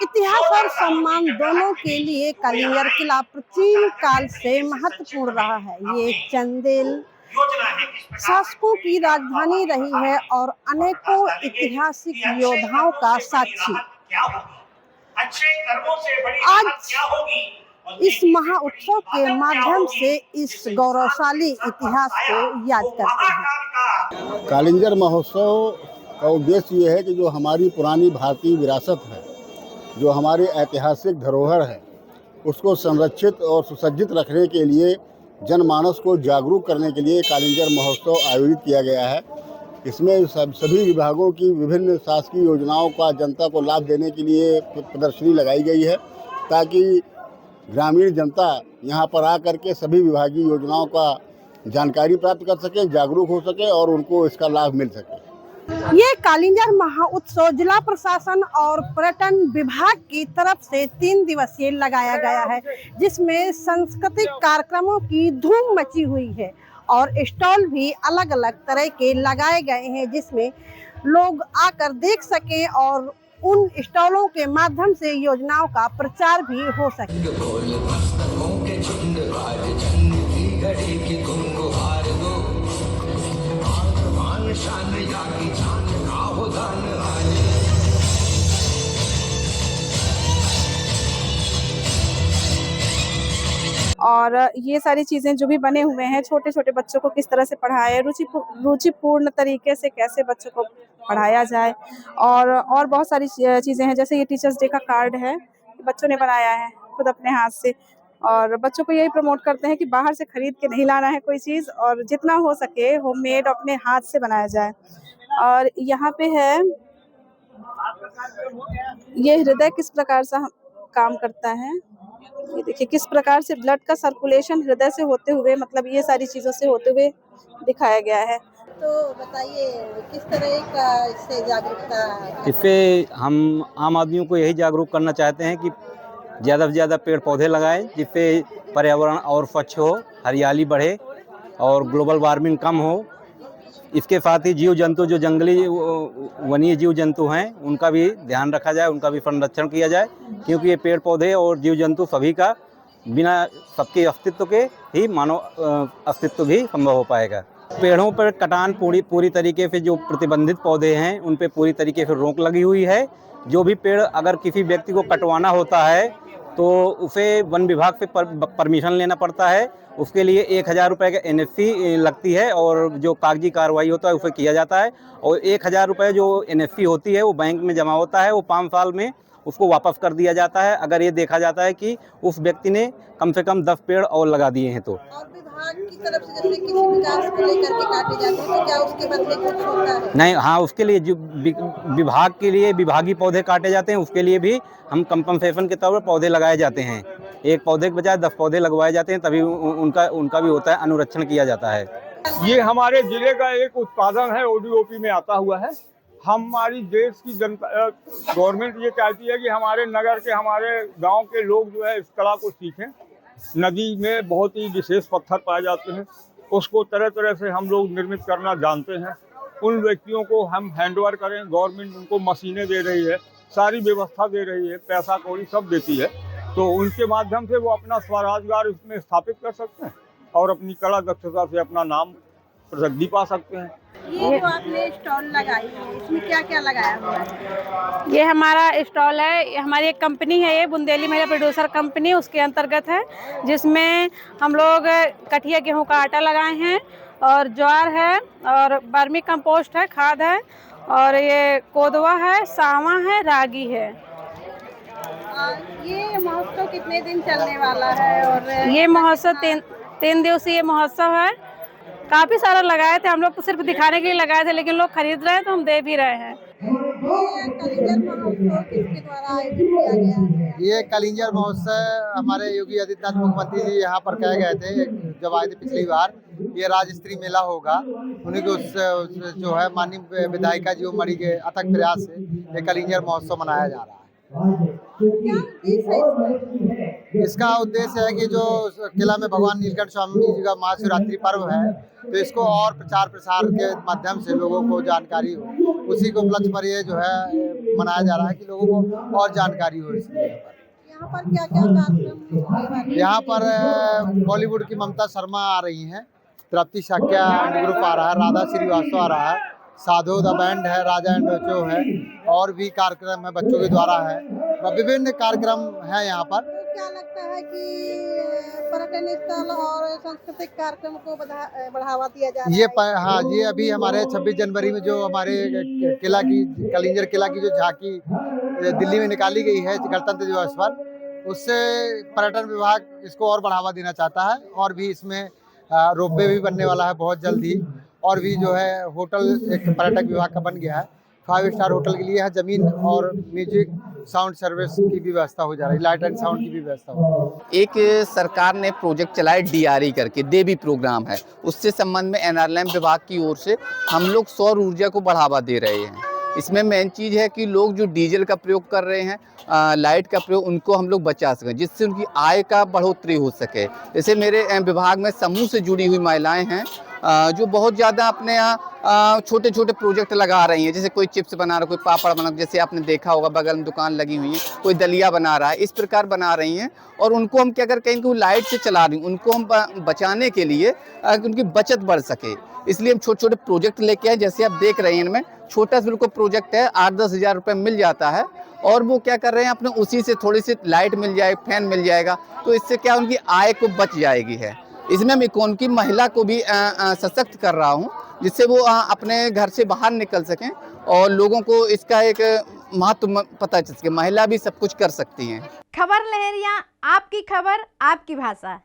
इतिहास और सम्मान दोनों के लिए कलिंगर किला प्राचीन काल से महत्वपूर्ण रहा है। ये चंदेल शासकों की राजधानी रही है और अनेकों ऐतिहासिक योद्धाओं का साक्षी। आज इस महा उत्सव के माध्यम से इस गौरवशाली इतिहास को याद करते हैं। कालिंगर महोत्सव का उद्देश्य ये है कि जो हमारी पुरानी भारतीय विरासत है, जो हमारी ऐतिहासिक धरोहर है, उसको संरक्षित और सुसज्जित रखने के लिए जनमानस को जागरूक करने के लिए कालिंगर महोत्सव आयोजित किया गया है। इसमें सभी विभागों की विभिन्न शासकीय योजनाओं का जनता को लाभ देने के लिए प्रदर्शनी लगाई गई है, ताकि ग्रामीण जनता यहाँ पर आकर के सभी विभागीय योजनाओं का जानकारी प्राप्त कर सके, जागरूक हो सके और उनको इसका लाभ मिल सके। ये कालिंगर महोत्सव जिला प्रशासन और पर्यटन विभाग की तरफ से 3 दिवसीय लगाया गया है, जिसमें सांस्कृतिक कार्यक्रमों की धूम मची हुई है और स्टॉल भी अलग अलग तरह के लगाए गए हैं, जिसमें लोग आकर देख सकें और उन स्टॉलों के माध्यम से योजनाओं का प्रचार भी हो सके। और ये सारी चीज़ें जो भी बने हुए हैं, छोटे छोटे बच्चों को किस तरह से पढ़ाए, रुचिपूर्ण तरीके से कैसे बच्चों को पढ़ाया जाए, और बहुत सारी चीज़ें हैं। जैसे ये टीचर्स डे का कार्ड है, बच्चों ने बनाया है खुद अपने हाथ से, और बच्चों को यही प्रमोट करते हैं कि बाहर से खरीद के नहीं लाना है कोई चीज़, और जितना हो सके होममेड अपने हाथ से बनाया जाए। और यहाँ पे है ये हृदय किस प्रकार से काम करता है, ये देखिए किस प्रकार से ब्लड का सर्कुलेशन हृदय से होते हुए, मतलब ये सारी चीज़ों से होते हुए दिखाया गया है। तो बताइए किस तरह का इससे जागरूकता है? इससे हम आम आदमियों को यही जागरूक करना चाहते हैं कि ज़्यादा से ज़्यादा पेड़ पौधे लगाएं, जिससे पर्यावरण और स्वच्छ हो, हरियाली बढ़े और ग्लोबल वार्मिंग कम हो। इसके साथ ही जीव जंतु, जो जंगली वन्य जीव जंतु हैं, उनका भी ध्यान रखा जाए, उनका भी संरक्षण किया जाए, क्योंकि ये पेड़ पौधे और जीव जंतु सभी का बिना सबके अस्तित्व के ही मानव अस्तित्व भी संभव हो पाएगा। पेड़ों पर कटान पूरी तरीके से, जो प्रतिबंधित पौधे हैं उन पे पूरी तरीके से रोक लगी हुई है। जो भी पेड़ अगर किसी व्यक्ति को कटवाना होता है तो उसे वन विभाग से परमिशन लेना पड़ता है। उसके लिए 1000 रुपये का NSC लगती है और जो कागजी कार्रवाई होता है उसे किया जाता है। और 1000 रुपये जो NSC होती है वो बैंक में जमा होता है, वो 5 साल में उसको वापस कर दिया जाता है, अगर ये देखा जाता है कि उस व्यक्ति ने कम से कम 10 पेड़ और लगा दिए हैं तो। और विभाग की तरफ से जैसे किसी विकास को लेकर के काटे जाते हैं, तो क्या उसके बदले कुछ होता है? नहीं, हाँ, उसके लिए जो विभाग के लिए विभागीय पौधे काटे जाते हैं, उसके लिए भी हम कंपनसेशन के तौर पर पौधे लगाए जाते हैं। एक पौधे के बजाय 10 पौधे लगवाए जाते हैं, तभी उनका भी होता है, अनुरक्षण किया जाता है। ये हमारे जिले का एक उत्पादन है, ODOP में आता हुआ है। हमारी देश की जनता, गवर्नमेंट ये चाहती है कि हमारे नगर के, हमारे गांव के लोग जो है इस कला को सीखें। नदी में बहुत ही विशेष पत्थर पाए जाते हैं, उसको तरह तरह से हम लोग निर्मित करना जानते हैं। उन व्यक्तियों को हम हैंडओवर करें, गवर्नमेंट उनको मशीनें दे रही है, सारी व्यवस्था दे रही है, पैसा कौड़ी सब देती है, तो उनके माध्यम से वो अपना स्वरोजगार इसमें स्थापित कर सकते हैं और अपनी कला दक्षता से अपना नाम प्रसिद्धि पा सकते हैं। ये जो आपने स्टॉल लगाई है, इसमें क्या क्या लगाया हुआ है? ये हमारा स्टॉल है, हमारी एक कंपनी है, ये बुंदेली महिला प्रोड्यूसर कंपनी, उसके अंतर्गत है, जिसमें हम लोग कठिया गेहूं का आटा लगाए हैं, और ज्वार है, और वर्मी कंपोस्ट है, खाद है, और ये कोदवा है, सावा है, रागी है। ये महोत्सव कितने दिन चलने वाला है? और ये महोत्सव 3 दिवसीय महोत्सव है। काफ़ी सारा लगाए थे हम लोग, तो सिर्फ दिखाने के लिए लगाए थे, लेकिन लोग खरीद रहे हैं तो हम दे भी रहे हैं। ये कालिंगर महोत्सव हमारे योगी आदित्यनाथ मुख्यमंत्री जी यहाँ पर कहे गए थे जब आए थे पिछली बार। ये राज्य स्तरीय मेला होगा, उन्हीं के जो है माननीय विधायिका जी मणि के अथक प्रयास से ये कालिंगर महोत्सव मनाया जा रहा है। क्या उद्देश्य है इसका? इसका उद्देश्य है कि जो किला में भगवान नीलकंठ स्वामी जी का महाशिवरात्रि पर्व है, तो इसको और प्रचार प्रसार के माध्यम से लोगों को जानकारी हो, उसी को उपलक्ष्य पर ये जो है मनाया जा रहा है कि लोगों को और जानकारी हो इसलिए। यहाँ पर क्या क्या कार्यक्रम होने वाले हैं? यहाँ पर बॉलीवुड की ममता शर्मा आ रही हैं, तृप्ति शाक्या एंड ग्रुप आ रहा है, राधा श्रीवास्तव आ रहा है, साधु द बैंड है, राजा एंड डोचो है, और भी कार्यक्रम है बच्चों के द्वारा है, विभिन्न कार्यक्रम है यहाँ पर। तो क्या लगता है कि पर्यटन स्थल और सांस्कृतिक कार्यक्रम को बढ़ावा दिया जा रहा ये है? हाँ, ये अभी हमारे 26 जनवरी में जो हमारे किला की कलिंजर किला की जो झांकी दिल्ली में निकाली गई है गणतंत्र दिवस पर, उससे पर्यटन विभाग इसको और बढ़ावा देना चाहता है, और भी इसमें रोपवे भी बनने वाला है बहुत जल्द ही, और भी जो है होटल एक पर्यटक विभाग का बन गया है, 5 स्टार होटल के लिए यहाँ जमीन और म्यूजिक साउंड सर्विस की भी व्यवस्था हो जा रही है, लाइट एंड साउंड की भी व्यवस्था हो रही है। एक सरकार ने प्रोजेक्ट चलाया DRE करके, देवी प्रोग्राम है, उससे संबंध में NRLM विभाग की ओर से हम लोग सौर ऊर्जा को बढ़ावा दे रहे हैं। इसमें मेन चीज़ है कि लोग जो डीजल का प्रयोग कर रहे हैं, लाइट का प्रयोग, उनको हम लोग बचा सकें, जिससे उनकी आय का बढ़ोतरी हो सके। जैसे मेरे विभाग में समूह से जुड़ी हुई महिलाएं हैं जो बहुत ज़्यादा अपने यहाँ छोटे छोटे प्रोजेक्ट लगा रही हैं, जैसे कोई चिप्स बना रहा है, कोई पापड़ बना, जैसे आपने देखा होगा बगल में दुकान लगी हुई है, कोई दलिया बना रहा है, इस प्रकार बना रही हैं। और उनको हम क्या कर कहीं को लाइट से चला रही, उनको हम बचाने के लिए उनकी बचत बढ़ सके, इसलिए हम छोटे छोटे प्रोजेक्ट लेके आए। जैसे आप देख रहे हैं, इनमें छोटा सा बिल्कुल प्रोजेक्ट है, 8-10 हज़ार रुपये मिल जाता है, और वो क्या कर रहे हैं अपने उसी से थोड़ी सी लाइट मिल जाए, फैन मिल जाएगा, तो इससे क्या उनकी आय को बच जाएगी है। इसमें मैं कौन की महिला को भी सशक्त कर रहा हूँ, जिससे वो अपने घर से बाहर निकल सकें और लोगों को इसका एक महत्व पता चल सके, महिला भी सब कुछ कर सकती हैं। खबर लहरिया, आपकी खबर आपकी भाषा।